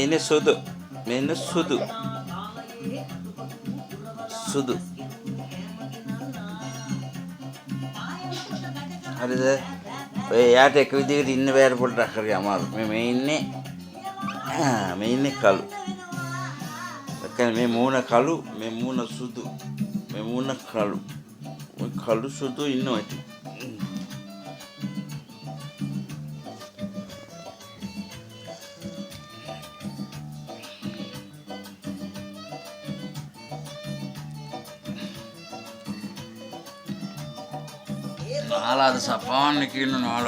ඉන්නේ සුදු. මෙන්න සුදු. සුදු. හරිද? ඔය යාට එක විදිහකට ඉන්න බෑර පොඩ්ඩක් හරි අමාරු. මේ ඉන්නේ කළු. මේ මූණ කළු, මේ මූණ සුදු. මේ මූණ කළු. ඔය කළු සුදු ඉන්නවා ඉතින්. ආලාද සපාන්න කියන නාල